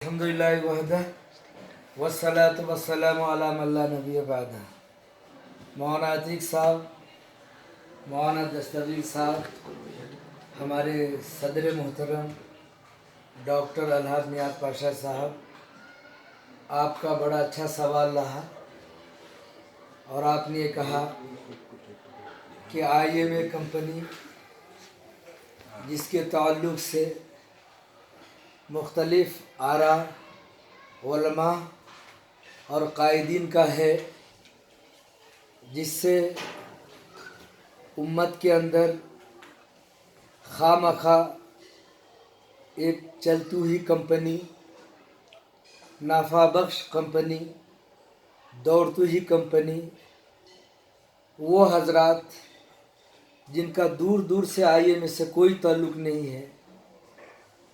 अल्हम्दुलिल्लाहि वहदह वस्सलातु वस्सलामु अला मन ला नबिय्य बअदह। मौलाना अतीक साहब, मौलाना दस्तगीर साहब, हमारे सदर मोहतरम डॉक्टर अलहाज नियाज़ पाशा साहब, आपका बड़ा अच्छा सवाल रहा और आपने कहा कि IMA कंपनी जिसके ताल्लुक़ से मुख्तलिफ़ आरा उलमा और कायदीन का है, जिससे उम्मत के अंदर खामखा एक चलती हुई कंपनी, नाफा बख्श कंपनी, दौड़ती हुई कंपनी, वो हजरात जिनका दूर दूर से IMA से कोई ताल्लुक़ नहीं है,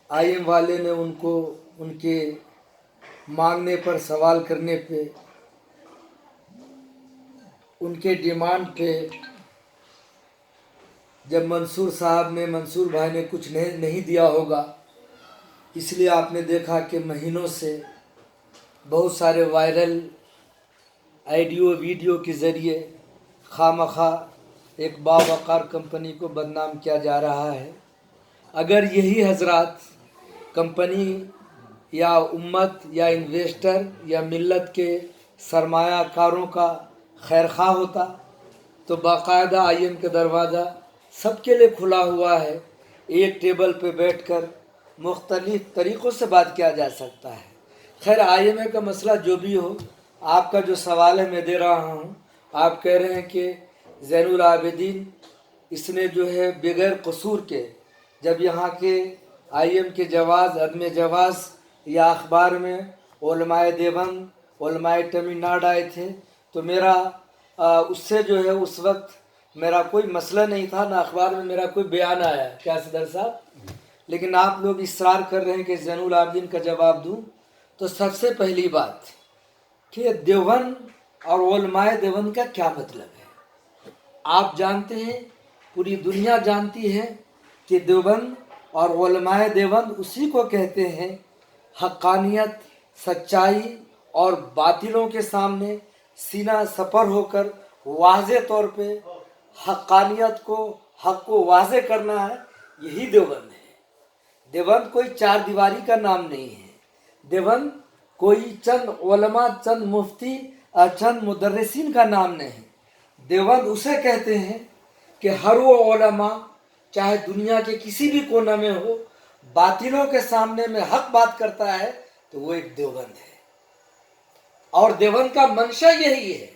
IMA वाले ने उनको उनके मांगने पर, सवाल करने पे, उनके डिमांड पे जब मंसूर भाई ने कुछ नहीं दिया होगा, इसलिए आपने देखा कि महीनों से बहुत सारे वायरल ऑडियो वीडियो के ज़रिए खामखा एक बावकार कंपनी को बदनाम किया जा रहा है। अगर यही हजरात कंपनी या उम्मत या इन्वेस्टर या मिल्लत के सरमायाकारों का खैरखा होता तो बाकायदा IMA का दरवाज़ा सबके लिए खुला हुआ है। एक टेबल पे बैठकर मुख्तलिफ तरीक़ों से बात किया जा सकता है। खैर, IMA का मसला जो भी हो, आपका जो सवाल है मैं दे रहा हूँ। आप कह रहे हैं कि ज़ैनुल आबिदीन इसने जो है बगैर कसूर के जब यहाँ के IMA के जवाज़ अदम जवाज़ या अखबार में उलमाए देवबंद, उलमाए तमिलनाडु आए थे, तो मेरा उससे जो है उस वक्त मेरा कोई मसला नहीं था, ना अखबार में मेरा कोई बयान आया। क्या सदर साहब? लेकिन आप लोग इसरार कर रहे हैं कि ज़ैनुल आबिदीन का जवाब दूं। तो सबसे पहली बात कि देवबंद और उलमाए देवबंद का क्या मतलब है। आप जानते हैं, पूरी दुनिया जानती है कि देवबंद और उलमाए देवबंद उसी को कहते हैं हक्कानियत, सच्चाई और बातिलों के सामने सीना सपर होकर वाज़े तौर पे हक्कानियत को, हक को वाज़े करना है, यही देवबंद है। देवबंद कोई चार दीवारी का नाम नहीं है। देवबंद कोई चंद उलमा, चंद मुफ्ती, चंद मुदर्रिसीन का नाम नहीं है। देवबंद उसे कहते हैं कि हर वो उलमा चाहे दुनिया के किसी भी कोने में हो, बातिलों के सामने में हक बात करता है तो वो एक देवबंद है। और देवबंद का मंशा यही है।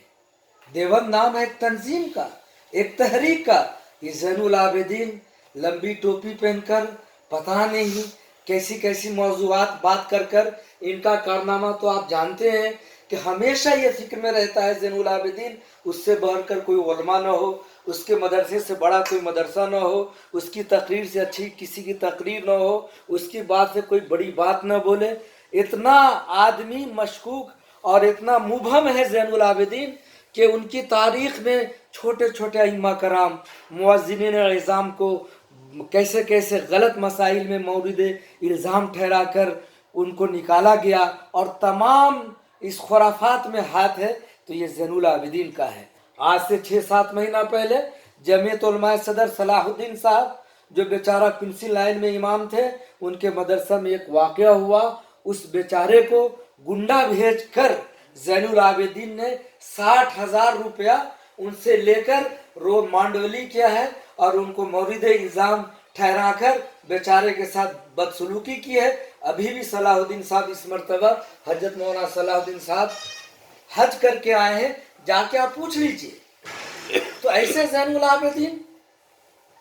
देवबंद नाम है एक तंजीम का, एक तहरीक का। ये ज़ैनुल आबिदीन लंबी टोपी पहनकर पता नहीं कैसी कैसी मौज़ूआत बात कर कर, इनका कारनामा तो आप जानते हैं कि हमेशा ये फिक्र में रहता है ज़ैनुल आबिदीन उससे बढ़कर कोई उलमा न हो, उसके मदरसे से बड़ा कोई मदरसा न हो, उसकी तकरीर से अच्छी किसी की तकरीर न हो, उसकी बात से कोई बड़ी बात न बोले। इतना आदमी मशकूक और इतना मुबहम है ज़ैनुल आबिदीन कि उनकी तारीख़ में छोटे छोटे अइम्मा कराम, मुअज़्ज़िनीन इज़ाम को कैसे कैसे गलत मसाइल में मौरिद इल्ज़ाम ठहरा कर उनको निकाला गया, और तमाम इस खुराफात में हाथ है तो ये ज़ैनुल आबिदीन का है। आज से 6-7 महीना पहले जमीयत उलमाए सदर सलाहुद्दीन साहब, जो बेचारा पेंसिल लाइन में इमाम थे, उनके मदरसा में एक वाक़या हुआ। उस बेचारे को गुंडा भेज कर ज़ैनुल आबिदीन ने 60,000 रुपया उनसे लेकर रो मांडवली किया है और उनको मौरिद इल्ज़ाम ठहरा कर बेचारे के साथ बदसलूकी की है। अभी भी सलाहुद्दीन साहब इस मरतबा हजरत मौलाना सलाहुद्दीन साहब हज करके आए हैं, जाके आप पूछ लीजिए। तो ऐसे ज़ैनुल आबिदीन,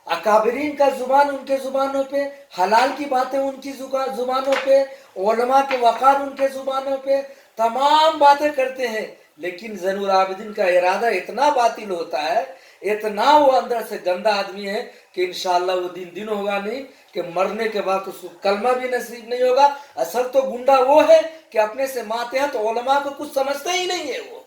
अकाबरीन का जुबान उनके जुबानों पे, हलाल की बातें उनकी जुबानों पे, उलमा के वक़ार उनके जुबानों पे, तमाम बातें करते हैं। लेकिन ज़ैनुल आबिदीन का इरादा इतना बातिल होता है, इतना वो अंदर से गंदा आदमी है कि इंशाअल्लाह वो दिन होगा नहीं कि मरने के बाद उसको कलमा भी नसीब नहीं होगा। असल तो गुंडा वो है कि अपने से मातहत उलमा को कुछ समझते ही नहीं है वो।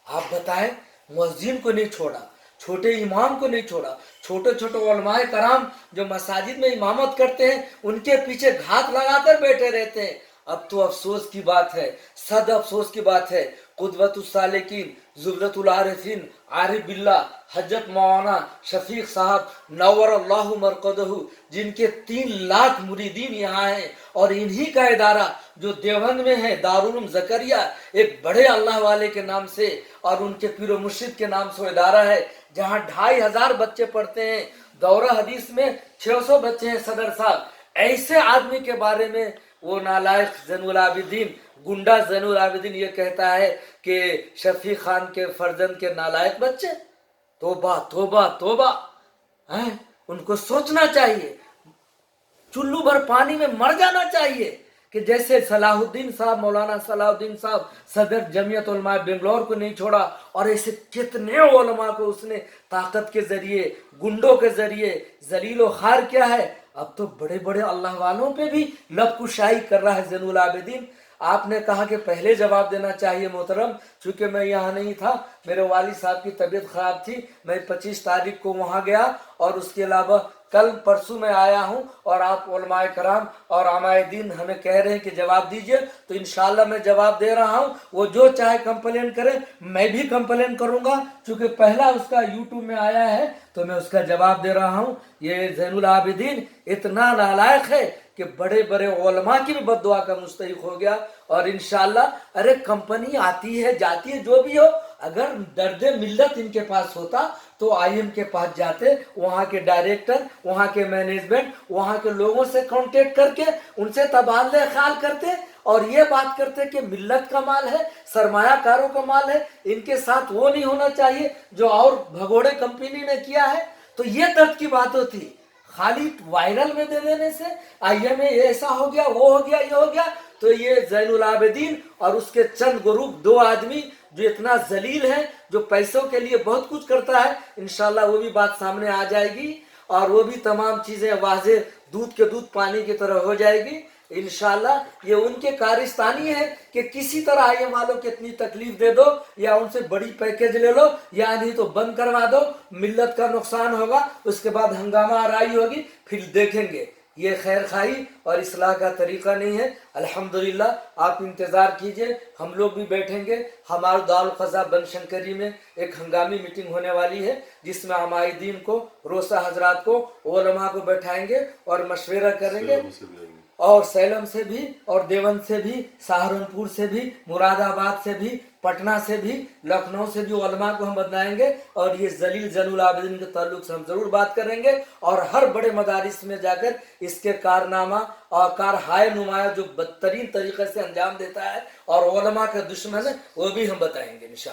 आप बताएं, मुअज्जिन को नहीं छोड़ा, छोटे इमाम को नहीं छोड़ा, छोटे छोटे उलमाए कराम जो मसाजिद में इमामत करते हैं उनके पीछे घात लगाकर बैठे रहते हैं। اب تو افسوس کی بات ہے، صد افسوس کی بات ہے، قدوۃ السالکین، زبدۃ العارفین، عارف باللہ، حجت مولانا شفیق صاحب نور اللہ مرقدہ، جن کے 3 لاکھ مریدین یہاں ہیں، اور انہی کا ادارہ جو دیوبند میں ہے دارالعلوم زکریا، ایک بڑے اللہ والے کے نام سے اور ان کے پیر و مرشد کے نام سے وہ ادارہ ہے، جہاں 2500 بچے پڑھتے ہیں، دورہ حدیث میں 600 بچے ہیں صدر صاحب۔ ایسے آدمی کے بارے میں وہ نالائق زین العابدین، گنڈا زین العابدین یہ کہتا ہے کہ شفیق خان کے فرزند کے نالائق بچے، توبہ توبہ توبہ، ہیں ان کو سوچنا چاہیے، چلو بھر پانی میں مر جانا چاہیے، کہ جیسے صلاح الدین صاحب، مولانا صلاح الدین صاحب صدر جمعیت علماء بنگلور کو نہیں چھوڑا، اور ایسے کتنے علماء کو اس نے طاقت کے ذریعے، گنڈوں کے ذریعے ذلیل و خوار کیا ہے۔ اب تو بڑے بڑے اللہ والوں پہ بھی لب کشائی کر رہا ہے زین العابدین۔ آپ نے کہا کہ پہلے جواب دینا چاہیے محترم، چونکہ میں یہاں نہیں تھا، میرے والد صاحب کی طبیعت خراب تھی، میں 25 تاریخ کو وہاں گیا، اور اس کے علاوہ کل پرسوں میں آیا ہوں، اور آپ علماء کرام اور علماء دین ہمیں کہہ رہے ہیں کہ جواب دیجئے، تو انشاءاللہ میں جواب دے رہا ہوں۔ وہ جو چاہے کمپلین کرے، میں بھی کمپلین کروں گا، چونکہ پہلا اس کا یوٹیوب میں آیا ہے تو میں اس کا جواب دے رہا ہوں۔ یہ زین العابدین اتنا نالائق ہے کہ بڑے بڑے علماء کی بھی بد دعا کا مستحق ہو گیا، اور انشاءاللہ ارے کمپنی آتی ہے جاتی ہے جو بھی ہو، اگر درد ملت ان کے پاس ہوتا تو آئی ایم کے پاس جاتے، وہاں کے ڈائریکٹر، وہاں کے مینجمنٹ، وہاں کے لوگوں سے کانٹیکٹ کر کے ان سے تبادلہ خیال کرتے، اور یہ بات کرتے کہ ملت کا مال ہے، سرمایہ کاروں کا مال ہے، ان کے ساتھ وہ نہیں ہونا چاہیے جو اور بھگوڑے کمپنی نے کیا ہے۔ تو یہ درد کی بات ہوتی، خالی وائرل میں دے دینے سے آئی ایم اے ایسا ہو گیا، وہ ہو گیا، یہ ہو گیا۔ تو یہ زین العابدین اور اس کے چند گروپ 2 آدمی جو اتنا ذلیل ہے، جو پیسوں کے لیے بہت کچھ کرتا ہے، انشاءاللہ وہ بھی بات سامنے آ جائے گی، اور وہ بھی تمام چیزیں واضح دودھ کے دودھ پانی کی طرح ہو جائے گی انشاءاللہ۔ یہ ان کے کارستانی ہے کہ کسی طرح آئی ایم والوں کی اتنی تکلیف دے دو، یا ان سے بڑی پیکیج لے لو، یا نہیں تو بند کروا دو، ملت کا نقصان ہوگا، اس کے بعد ہنگامہ آرائی ہوگی، پھر دیکھیں گے۔ یہ خیر خواہی اور اصلاح کا طریقہ نہیں ہے۔ الحمدللہ آپ انتظار کیجئے، ہم لوگ بھی بیٹھیں گے۔ ہمارے دارالقضا بن شنکری میں ایک ہنگامی میٹنگ ہونے والی ہے، جس میں عمائدین کو، روسا حضرات کو، علماء کو بیٹھائیں گے اور مشورہ کریں گے، اور سیلم سے بھی، اور دیوبند سے بھی، سہارنپور سے بھی، مراد آباد سے بھی، پٹنہ سے بھی، لکھنؤ سے بھی علماء کو ہم بتلائیں گے، اور یہ ذلیل زین العابدین کے تعلق سے ہم ضرور بات کریں گے، اور ہر بڑے مدارس میں جا کر اس کے کارنامہ اور کارہائے نمایاں جو بدترین طریقے سے انجام دیتا ہے اور علماء کا دشمن ہے، وہ بھی ہم بتائیں گے انشاءاللہ۔